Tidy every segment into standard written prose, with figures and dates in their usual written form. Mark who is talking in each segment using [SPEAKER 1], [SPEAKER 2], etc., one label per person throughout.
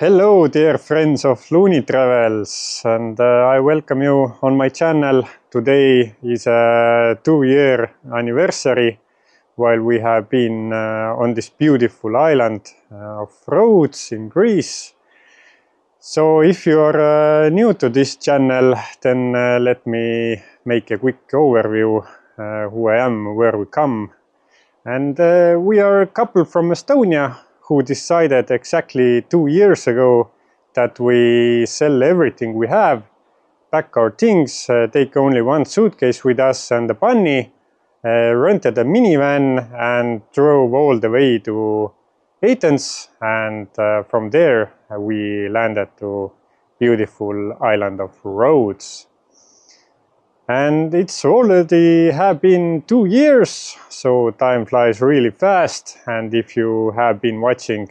[SPEAKER 1] Hello, dear friends of Looney Travels, and I welcome you on my channel. Today is a 2-year anniversary while we have been on this beautiful island of Rhodes in Greece. So if you are new to this channel, then let me make a quick overview who I am, where we come. And we are a couple from Estonia who decided exactly 2 years ago that we sell everything we have, pack our things, take only one suitcase with us and a bunny, rented a minivan and drove all the way to Athens, and from there we landed to beautiful island of Rhodes. And it's already have been 2 years, so time flies really fast. And if you have been watching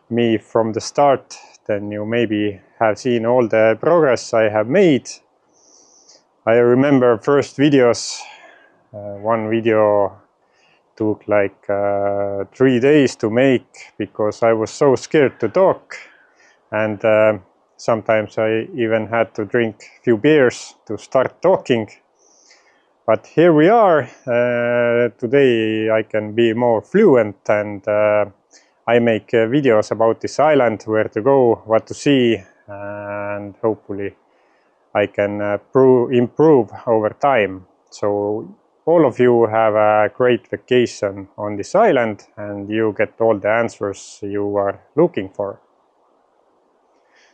[SPEAKER 1] me from the start, then you maybe have seen all the progress I have made. I remember first videos, one video took like 3 days to make because I was so scared to talk. And sometimes I even had to drink a few beers to start talking. But here we are. Today I can be more fluent, and I make videos about this island, where to go, what to see, and hopefully I can improve over time. So all of you have a great vacation on this island and you get all the answers you are looking for.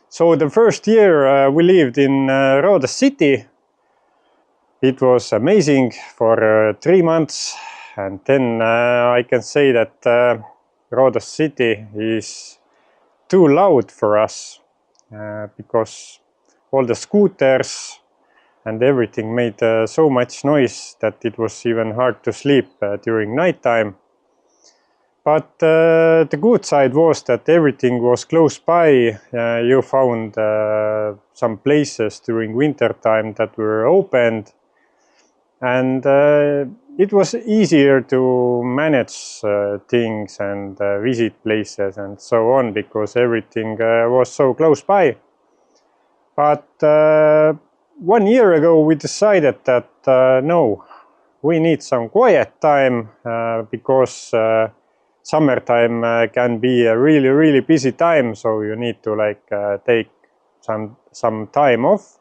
[SPEAKER 1] So the first year we lived in Rhodes city. It was amazing for 3 months, and then I can say that Rhodes city is too loud for us because all the scooters and everything made so much noise that it was even hard to sleep during nighttime. But the good side was that everything was close by. You found some places during winter time that were opened, and it was easier to manage things and visit places and so on because everything was so close by. But 1 year ago we decided that no, we need some quiet time because summertime can be a really busy time, so you need to take some time off.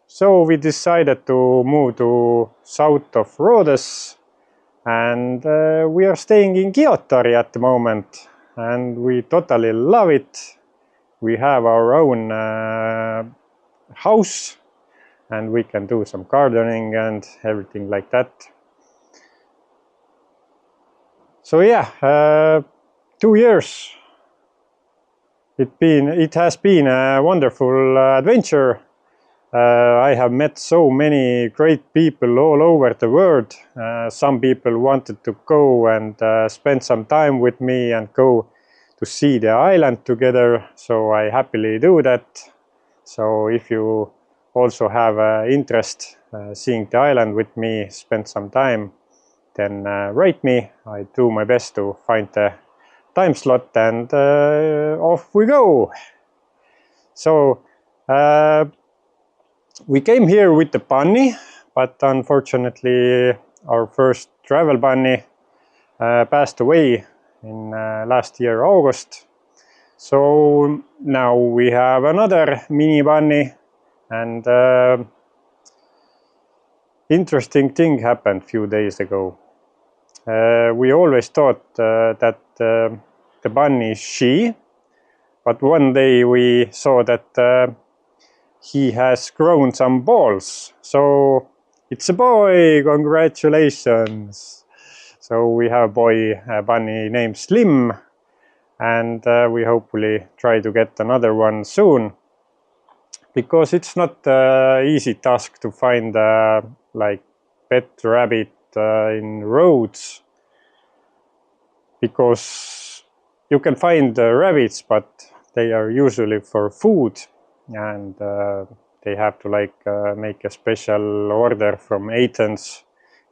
[SPEAKER 1] So we decided to move to south of Rhodes, and we are staying in Kiotari at the moment, and we totally love it. We have our own house, and we can do some gardening and everything like that. So yeah, 2 years. It has been a wonderful adventure. I have met so many great people all over the world. Some people wanted to go and spend some time with me and go to see the island together, so I happily do that. So if you also have interest seeing the island with me, spend some time, then write me. I do my best to find the time slot, and off we go. So we came here with the bunny, but unfortunately our first travel bunny passed away in last year August. So now we have another mini bunny, and interesting thing happened a few days ago. We always thought that the bunny is she, but one day we saw that he has grown some balls. So it's a boy, congratulations. So we have a bunny named Slim, and we hopefully try to get another one soon, because it's not easy task to find like pet rabbit in Rhodes, because you can find rabbits, but they are usually for food, and they have to make a special order from Athens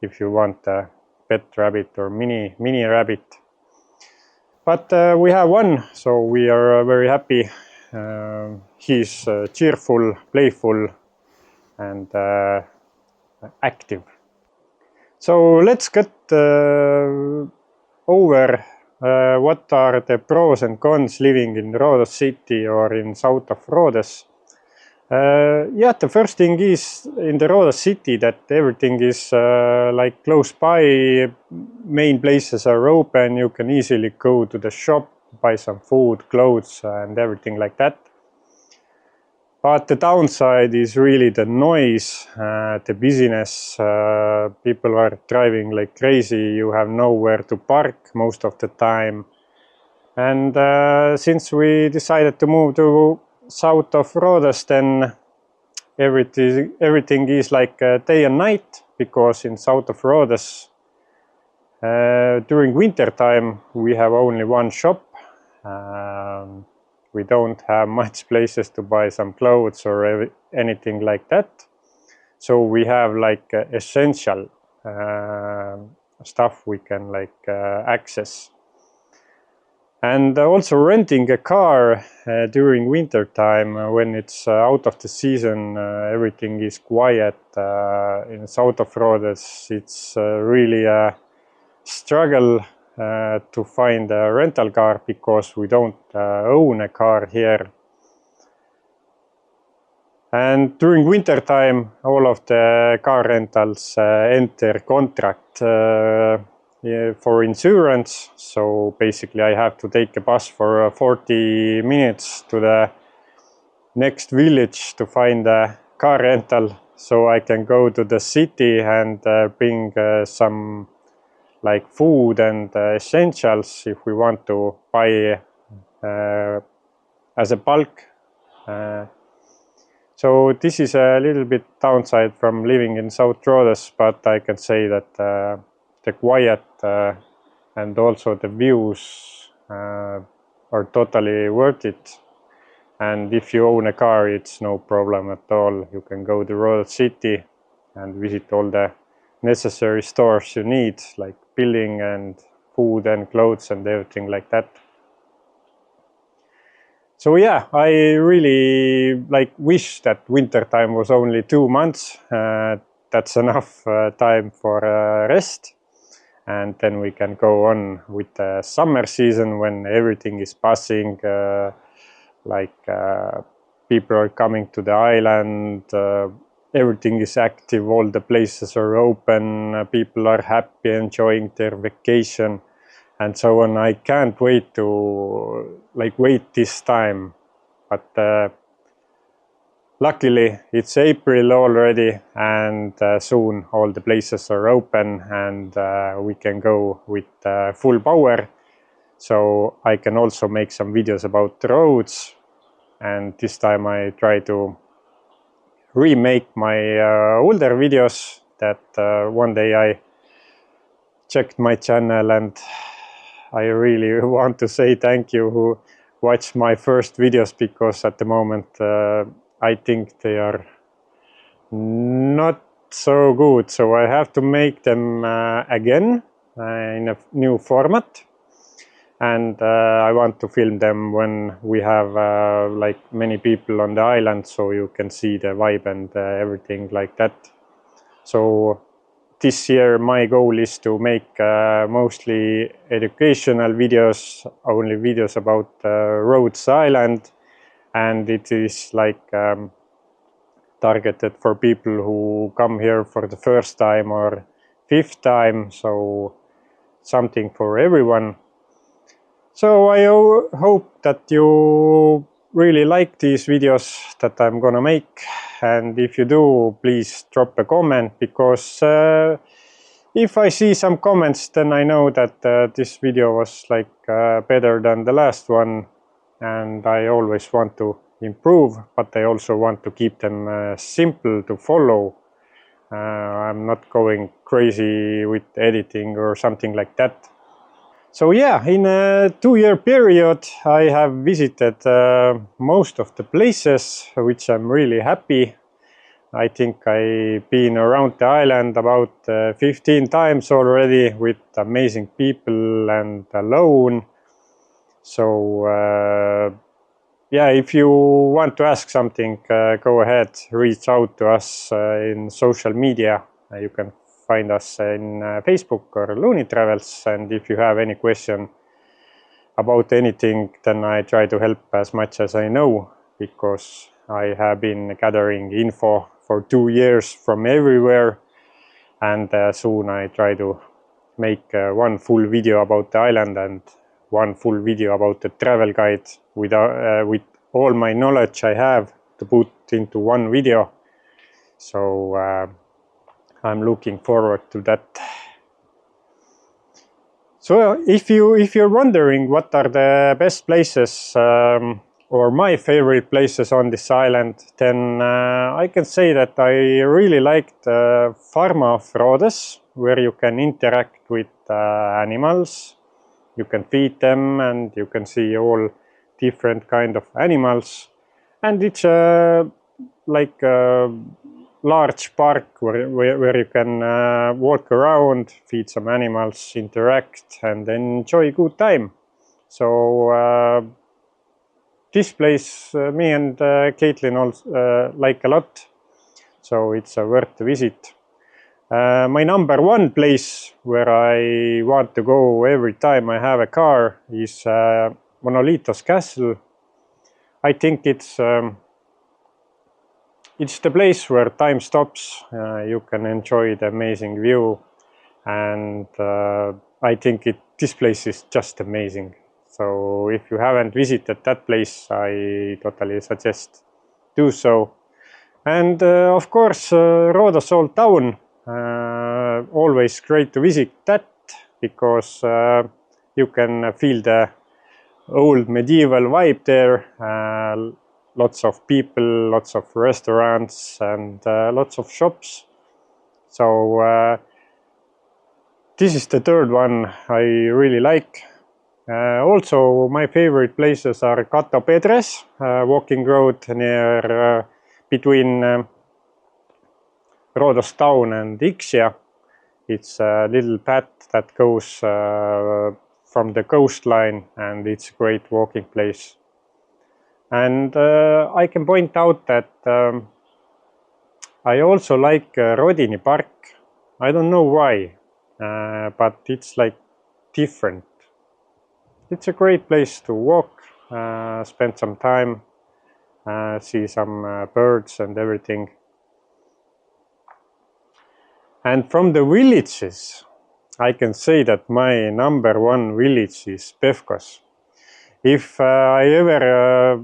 [SPEAKER 1] if you want a pet rabbit or mini rabbit. But we have one, so we are very happy He's cheerful, playful, and active. So let's get over what are the pros and cons living in Rhodes City or in south of Rhodes. Yeah, the first thing is in the Rhodes City that everything is like close by, main places are open, you can easily go to the shop, buy some food, clothes and everything like that. But the downside is really the noise, the busyness, people are driving like crazy, you have nowhere to park most of the time. And since we decided to move to south of Rhodes, then everything is like day and night, because in south of Rhodes during winter time we have only one shop. We don't have much places to buy some clothes or anything like that. So we have like essential stuff we can like access. And also renting a car during winter time when it's out of the season, everything is quiet. In south of Rhodes, it's really a struggle to find a rental car because we don't own a car here. And during winter time, all of the car rentals enter contract for insurance. So basically I have to take a bus for 40 minutes to the next village to find a car rental, so I can go to the city and bring some like food and essentials if we want to buy as a bulk. So this is a little bit downside from living in South Rhodes, but I can say that the quiet and also the views are totally worth it. And if you own a car, it's no problem at all. You can go to Rhodes City and visit all the necessary stores you need, like building and food and clothes and everything like that. So yeah, I really like wish that winter time was only 2 months. That's enough time for rest. And then we can go on with the summer season when everything is buzzing, people are coming to the island, everything is active, all the places are open, people are happy, enjoying their vacation and so on. I can't wait to wait this time, but luckily it's April already, and soon all the places are open and we can go with full power. So I can also make some videos about the roads, and this time I try to remake my older videos that one day I checked my channel, and I really want to say thank you who watched my first videos, because at the moment I think they are not so good, so I have to make them again in a new format. And I want to film them when we have many people on the island, so you can see the vibe and everything like that. So this year my goal is to make mostly educational videos, only videos about Rhodes Island, and it is targeted for people who come here for the first time or fifth time, so something for everyone. So I hope that you really like these videos that I'm gonna make, and if you do, please drop a comment, because if I see some comments, then I know that this video was better than the last one, and I always want to improve, but I also want to keep them simple to follow. I'm not going crazy with editing or something like that. So yeah, in a 2-year period I have visited most of the places, which I'm really happy. I think I've been around the island about 15 times already, with amazing people and alone. So yeah, if you want to ask something, go ahead, reach out to us in social media. You can find us in Facebook or Looney Travels, and if you have any question about anything, then I try to help as much as I know, because I have been gathering info for 2 years from everywhere, and soon I try to make one full video about the island and one full video about the travel guide with all my knowledge I have to put into one video. So I'm looking forward to that. So if you're wondering what are the best places or my favorite places on this island, then I can say that I really liked Farma of Rhodes, where you can interact with animals. You can feed them and you can see all different kind of animals. And it's like a large park where you can walk around, feed some animals, interact, and enjoy good time. So this place me and Caitlin also like a lot, so it's worth the visit. My number one place where I want to go every time I have a car is Monolitos Castle. I think it's the place where time stops. You can enjoy the amazing view, and I think this place is just amazing. So if you haven't visited that place, I totally suggest do so. And of course, Rhodes Old Town. Always great to visit that, because you can feel the old medieval vibe there. Lots of people, lots of restaurants, and lots of shops. So this is the third one I really like. Also, my favorite places are Cato Pedres, walking road near between Rhodes Town and Ixia. It's a little path that goes from the coastline, and it's a great walking place. And I can point out that I also like Rodini Park. I don't know why, but it's like different. It's a great place to walk, spend some time, see some birds and everything. And from the villages, I can say that my number one village is Pevkos. If I ever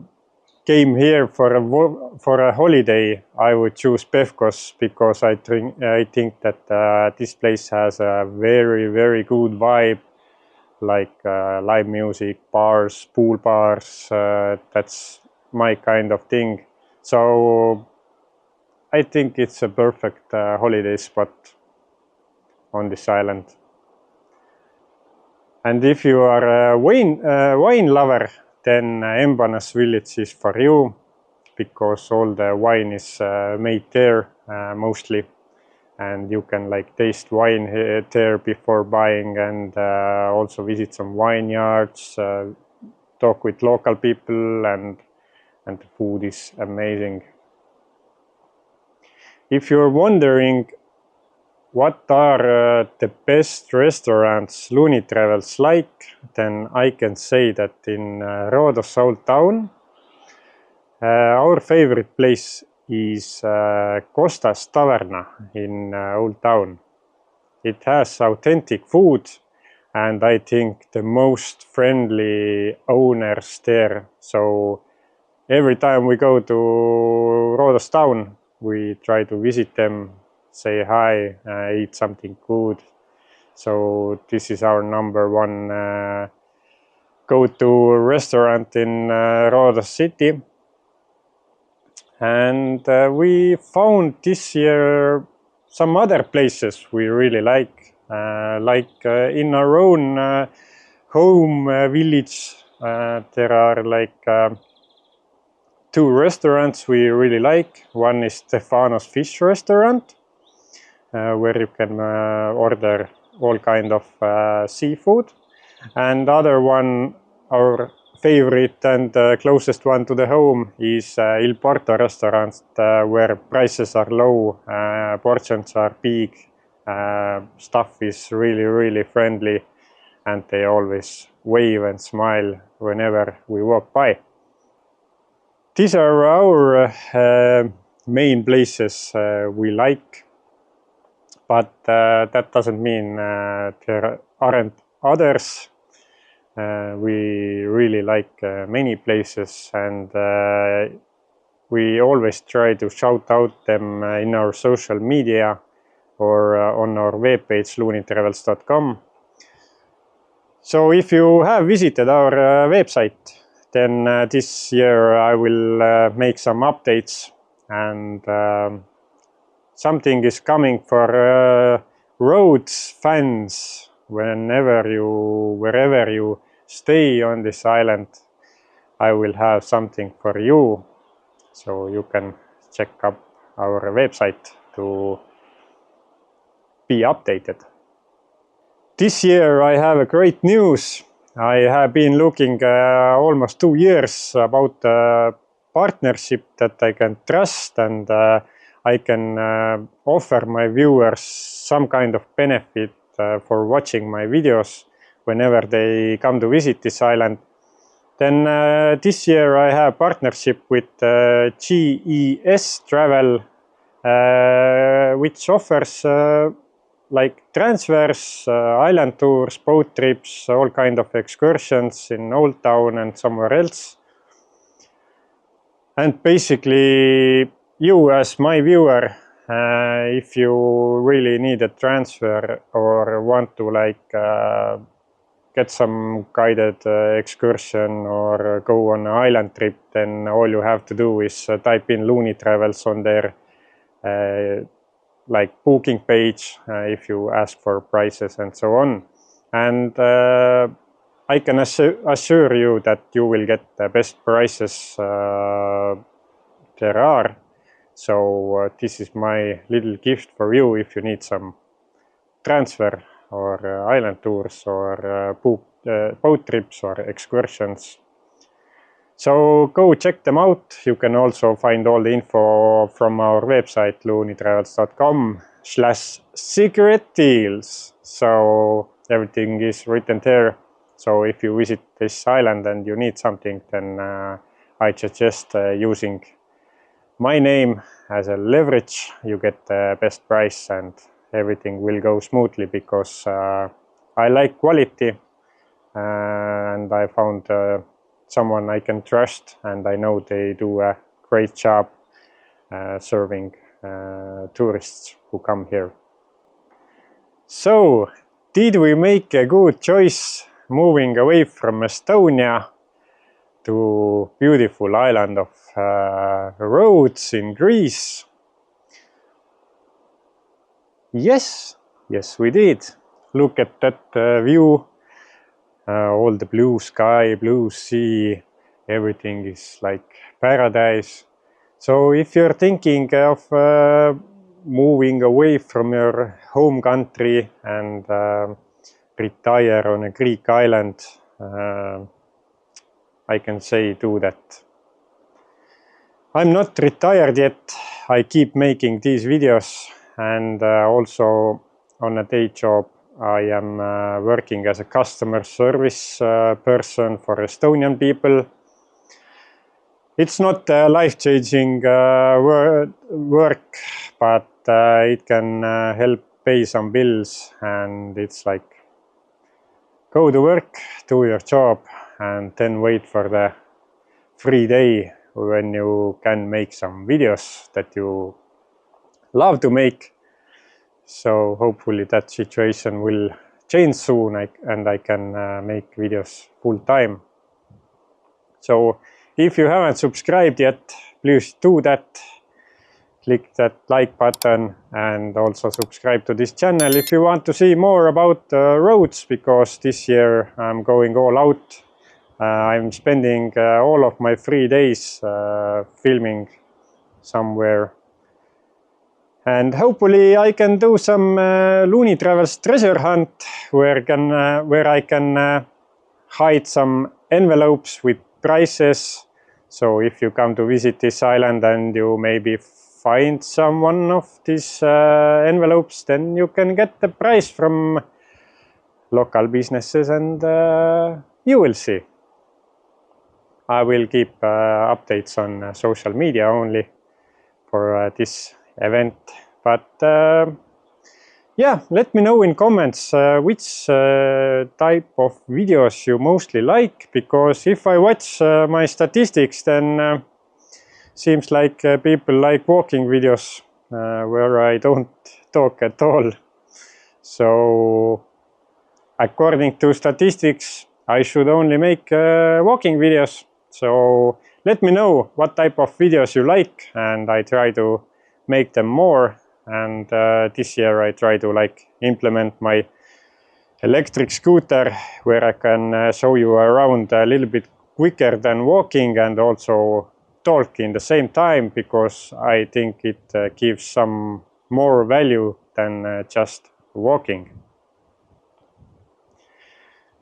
[SPEAKER 1] came here for a holiday, I would choose Pevkos, because I think that this place has a very, very good vibe, like live music, bars, pool bars. That's my kind of thing. So I think it's a perfect holiday spot on this island. And if you are a wine lover, then Embanas village is for you, because all the wine is made there mostly, and you can like taste wine there before buying, and also visit some vineyards, talk with local people, and the food is amazing. If you're wondering what are the best restaurants Looney Travels like, then I can say that in Rhodes Old Town, our favorite place is Costa's Taverna in Old Town. It has authentic food, and I think the most friendly owners there. So every time we go to Rhodes Town, we try to visit them, say hi, eat something good. So this is our number one go-to restaurant in Rhodes City. And we found this year some other places we really like in our own home village. There are like 2 restaurants we really like. One is Stefano's Fish Restaurant, where you can order all kind of seafood. And other one, our favorite and closest one to the home is Il Porto restaurant, where prices are low, portions are big, staff is really friendly, and they always wave and smile whenever we walk by. These are our main places we like, but that doesn't mean there aren't others. We really like many places, and we always try to shout out them in our social media or on our webpage loonitravels.com. So if you have visited our website, then this year I will make some updates, and something is coming for roads fans. Wherever you stay on this island, I will have something for you, so you can check up our website to be updated. This year I have a great news. I have been looking almost 2 years about a partnership that I can trust, and I can offer my viewers some kind of benefit for watching my videos whenever they come to visit this island. Then this year I have partnership with GES Travel, which offers like transfers, island tours, boat trips, all kind of excursions in Old Town and somewhere else. And basically, you as my viewer, if you really need a transfer or want to like get some guided excursion or go on an island trip, then all you have to do is type in Looney Travels on their like booking page if you ask for prices and so on. And I can assure you that you will get the best prices there are. So this is my little gift for you if you need some transfer or island tours or boat trips or excursions. So go check them out. You can also find all the info from our website loonitravels.com/secret deals. So everything is written there. So if you visit this island and you need something, then I suggest using my name as a leverage. You get the best price and everything will go smoothly, because I like quality, and I found someone I can trust, and I know they do a great job serving tourists who come here. So, did we make a good choice moving away from Estonia to beautiful island of Rhodes in Greece? Yes, we did. Look at that view. All the blue sky, blue sea, everything is like paradise. So if you're thinking of moving away from your home country and retire on a Greek island, I can say do that. I'm not retired yet. I keep making these videos, and also on a day job I am working as a customer service person for Estonian people. It's not a life-changing work, but it can help pay some bills, and it's like go to work, do your job, and then wait for the free day when you can make some videos that you love to make. So hopefully that situation will change soon, and I can make videos full time. So if you haven't subscribed yet, please do that. Click that like button and also subscribe to this channel if you want to see more about Rhodes, because this year I'm going all out. I'm spending all of my free days filming somewhere. And hopefully I can do some Looney Travels treasure hunt where I can hide some envelopes with prices. So if you come to visit this island and you maybe find some one of these envelopes, then you can get the price from local businesses, and you will see. I will keep updates on social media only for this event, but yeah, let me know in comments which type of videos you mostly like, because if I watch my statistics, then seems like people like walking videos where I don't talk at all. So according to statistics, I should only make walking videos. So let me know what type of videos you like, and I try to make them more. And this year I try to implement my electric scooter, where I can show you around a little bit quicker than walking, and also talk in the same time, because I think it gives some more value than just walking.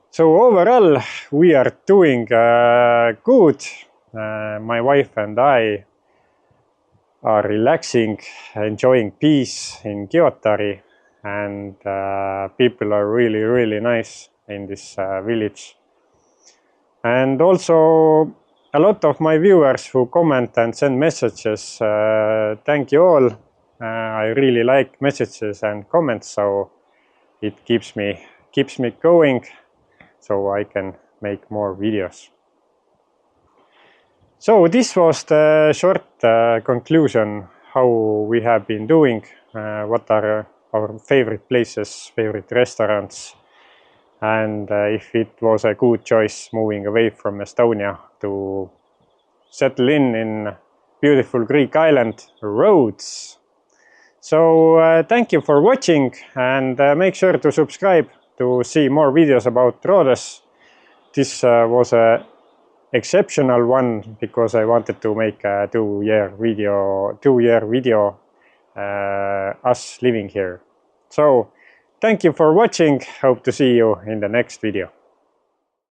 [SPEAKER 1] So overall, we are doing good. My wife and I are relaxing, enjoying peace in Kiotari, and people are really, really nice in this village. And also a lot of my viewers who comment and send messages, thank you all. I really like messages and comments, so it keeps me going, so I can make more videos. So this was the short conclusion, how we have been doing, what are our favorite places, favorite restaurants, and if it was a good choice moving away from Estonia to settle in beautiful Greek island, Rhodes. So thank you for watching, and make sure to subscribe to see more videos about Rhodes. This was a exceptional one because I wanted to make a two-year video us living here. So thank you for watching. Hope to see you in the next video.